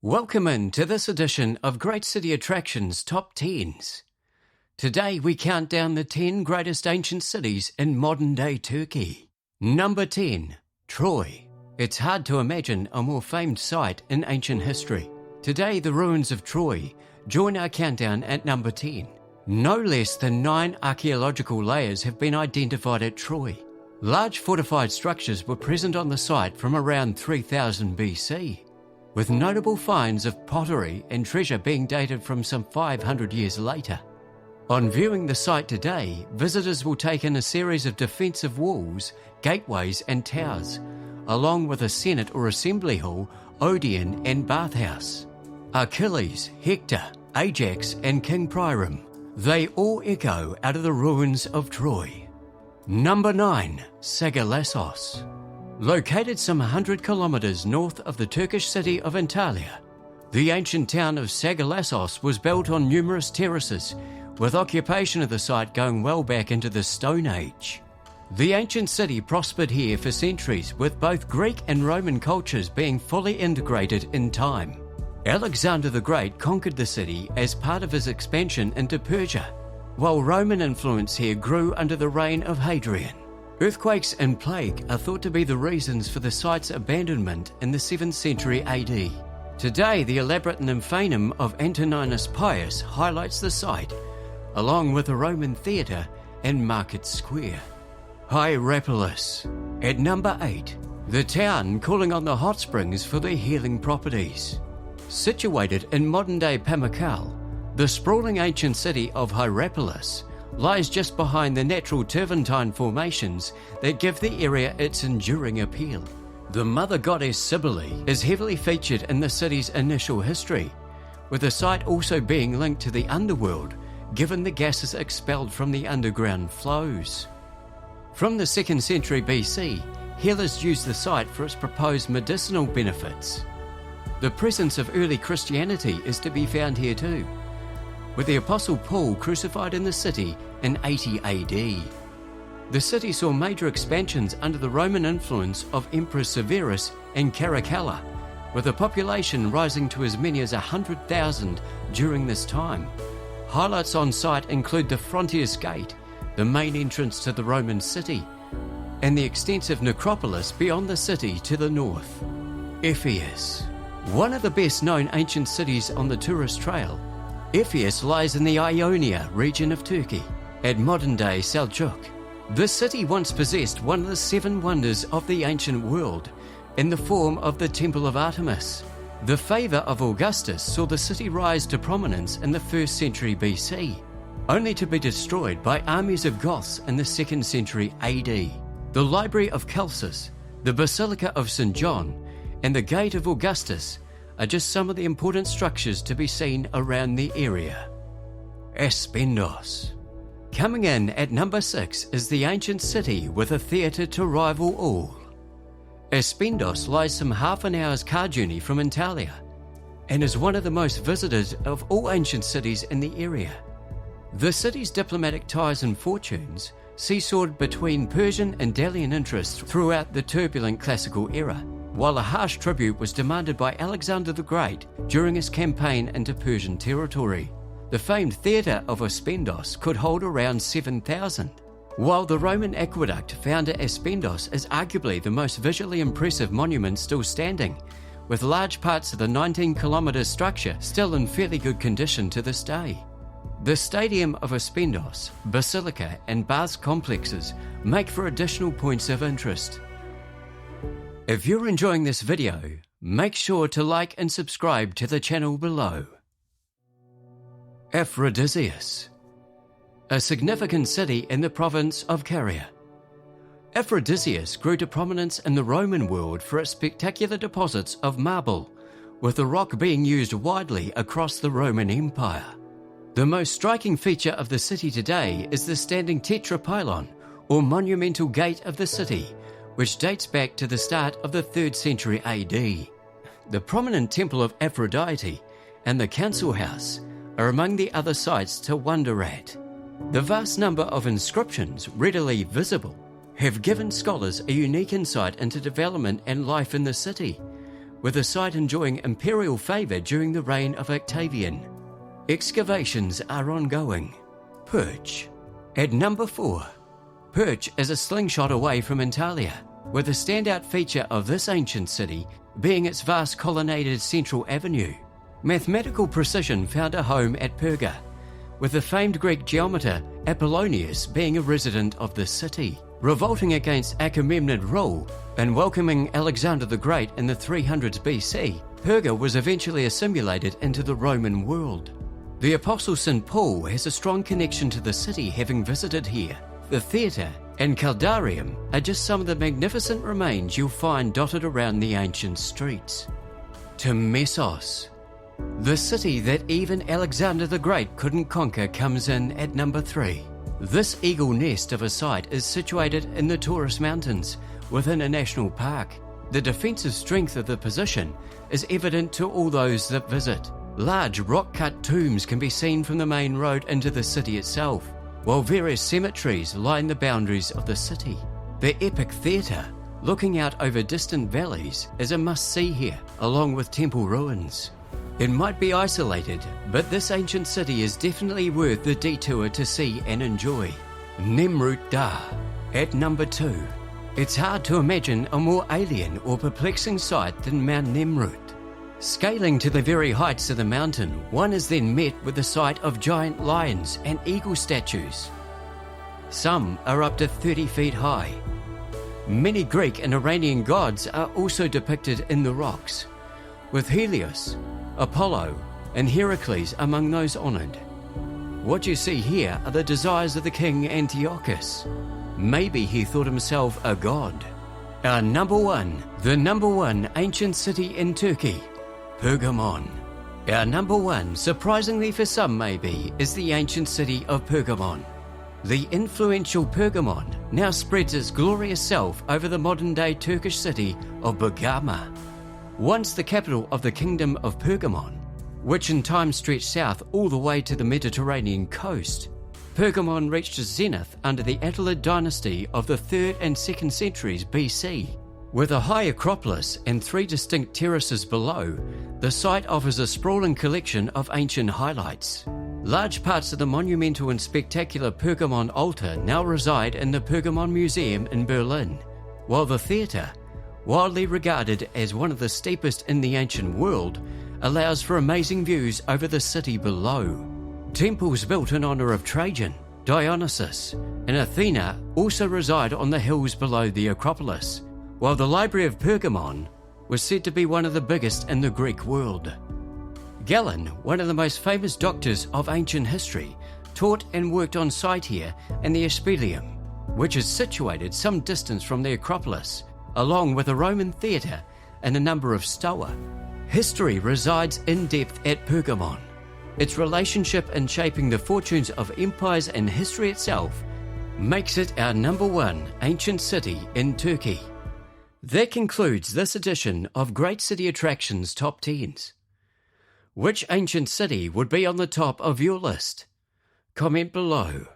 Welcome in to this edition of Great City Attractions Top 10s. Today we count down the 10 greatest ancient cities in modern-day Turkey. Number 10. Troy. It's hard to imagine a more famed site in ancient history. Today the ruins of Troy join our countdown at number 10. No less than 9 archaeological layers have been identified at Troy. Large fortified structures were present on the site from around 3000 BC. with notable finds of pottery and treasure being dated from some 500 years later. On viewing the site today, visitors will take in a series of defensive walls, gateways and towers, along with a senate or assembly hall, Odeon and bathhouse. Achilles, Hector, Ajax and King Priam, they all echo out of the ruins of Troy. Number 9. Sagalassos. Located some 100 kilometers north of the Turkish city of Antalya, the ancient town of Sagalassos was built on numerous terraces, with occupation of the site going well back into the Stone Age. The ancient city prospered here for centuries, with both Greek and Roman cultures being fully integrated in time. Alexander the Great conquered the city as part of his expansion into Persia, while Roman influence here grew under the reign of Hadrian. Earthquakes and plague are thought to be the reasons for the site's abandonment in the 7th century AD. Today, the elaborate nymphaeum of Antoninus Pius highlights the site, along with a Roman theatre and market square. Hierapolis. At number 8, the town calling on the hot springs for their healing properties. Situated in modern-day Pammukale, the sprawling ancient city of Hierapolis lies just behind the natural turpentine formations that give the area its enduring appeal. The mother goddess Cybele is heavily featured in the city's initial history, with the site also being linked to the underworld, given the gases expelled from the underground flows. From the 2nd century BC, healers used the site for its proposed medicinal benefits. The presence of early Christianity is to be found here too, with the Apostle Paul crucified in the city in 80 AD. The city saw major expansions under the Roman influence of Emperor Severus and Caracalla, with the population rising to as many as 100,000 during this time. Highlights on site include the Frontiers Gate, the main entrance to the Roman city, and the extensive necropolis beyond the city to the north. Ephesus. One of the best known ancient cities on the tourist trail, Ephesus lies in the Ionia region of Turkey, at modern-day Seljuk. This city once possessed one of the 7 wonders of the ancient world, in the form of the Temple of Artemis. The favour of Augustus saw the city rise to prominence in the 1st century BC, only to be destroyed by armies of Goths in the 2nd century AD. The Library of Celsus, the Basilica of St. John, and the Gate of Augustus are just some of the important structures to be seen around the area. Aspendos. Coming in at number 6 is the ancient city with a theatre to rival all. Aspendos lies some half an hour's car journey from Antalya and is one of the most visited of all ancient cities in the area. The city's diplomatic ties and fortunes seesawed between Persian and Delian interests throughout the turbulent classical era, while a harsh tribute was demanded by Alexander the Great during his campaign into Persian territory. The famed theatre of Aspendos could hold around 7,000, while the Roman aqueduct found at Aspendos is arguably the most visually impressive monument still standing, with large parts of the 19-kilometre structure still in fairly good condition to this day. The Stadium of Aspendos, Basilica and Baths complexes make for additional points of interest. If you're enjoying this video, make sure to like and subscribe to the channel below. Aphrodisias. A significant city in the province of Caria. Aphrodisias grew to prominence in the Roman world for its spectacular deposits of marble, with the rock being used widely across the Roman Empire. The most striking feature of the city today is the standing tetrapylon, or monumental gate of the city, which dates back to the start of the 3rd century AD. The prominent temple of Aphrodite and the council house are among the other sights to wonder at. The vast number of inscriptions readily visible have given scholars a unique insight into development and life in the city, with the site enjoying imperial favour during the reign of Octavian. Excavations are ongoing. Perge. At number 4. Perge is a slingshot away from Antalya, with the standout feature of this ancient city being its vast colonnaded central avenue. Mathematical precision found a home at Perge, with the famed Greek geometer Apollonius being a resident of the city, revolting against Achaemenid rule and welcoming Alexander the Great in the 300s BC. Perge was eventually assimilated into the Roman world. The Apostle St. Paul has a strong connection to the city, having visited here. The theatre and caldarium are just some of the magnificent remains you'll find dotted around the ancient streets. Termessos. The city that even Alexander the Great couldn't conquer comes in at number 3. This eagle nest of a site is situated in the Taurus Mountains within a national park. The defensive strength of the position is evident to all those that visit. Large rock-cut tombs can be seen from the main road into the city itself, while various cemeteries line the boundaries of the city. The epic theatre, looking out over distant valleys, is a must-see here, along with temple ruins. It might be isolated, but this ancient city is definitely worth the detour to see and enjoy. Nemrut Dag. At number 2. It's hard to imagine a more alien or perplexing sight than Mount Nemrut. Scaling to the very heights of the mountain, one is then met with the sight of giant lions and eagle statues. Some are up to 30 feet high. Many Greek and Iranian gods are also depicted in the rocks, with Helios, Apollo, and Heracles among those honoured. What you see here are the desires of the king Antiochus. Maybe he thought himself a god. Our number 1, the number 1 ancient city in Turkey, Pergamon. Our number 1, surprisingly for some maybe, is the ancient city of Pergamon. The influential Pergamon now spreads its glorious self over the modern-day Turkish city of Bergama. Once the capital of the kingdom of Pergamon, which in time stretched south all the way to the Mediterranean coast, Pergamon reached its zenith under the Attalid dynasty of the 3rd and 2nd centuries BC. With a high acropolis and 3 distinct terraces below, the site offers a sprawling collection of ancient highlights. Large parts of the monumental and spectacular Pergamon altar now reside in the Pergamon Museum in Berlin, while the theatre, widely regarded as one of the steepest in the ancient world, allows for amazing views over the city below. Temples built in honor of Trajan, Dionysus, and Athena also reside on the hills below the Acropolis, while the Library of Pergamon was said to be one of the biggest in the Greek world. Galen, one of the most famous doctors of ancient history, taught and worked on site here in the Aspidum, which is situated some distance from the Acropolis, along with a Roman theatre and a number of stoa. History resides in depth at Pergamon. Its relationship in shaping the fortunes of empires and history itself makes it our number 1 ancient city in Turkey. That concludes this edition of Great City Attractions Top 10s. Which ancient city would be on the top of your list? Comment below.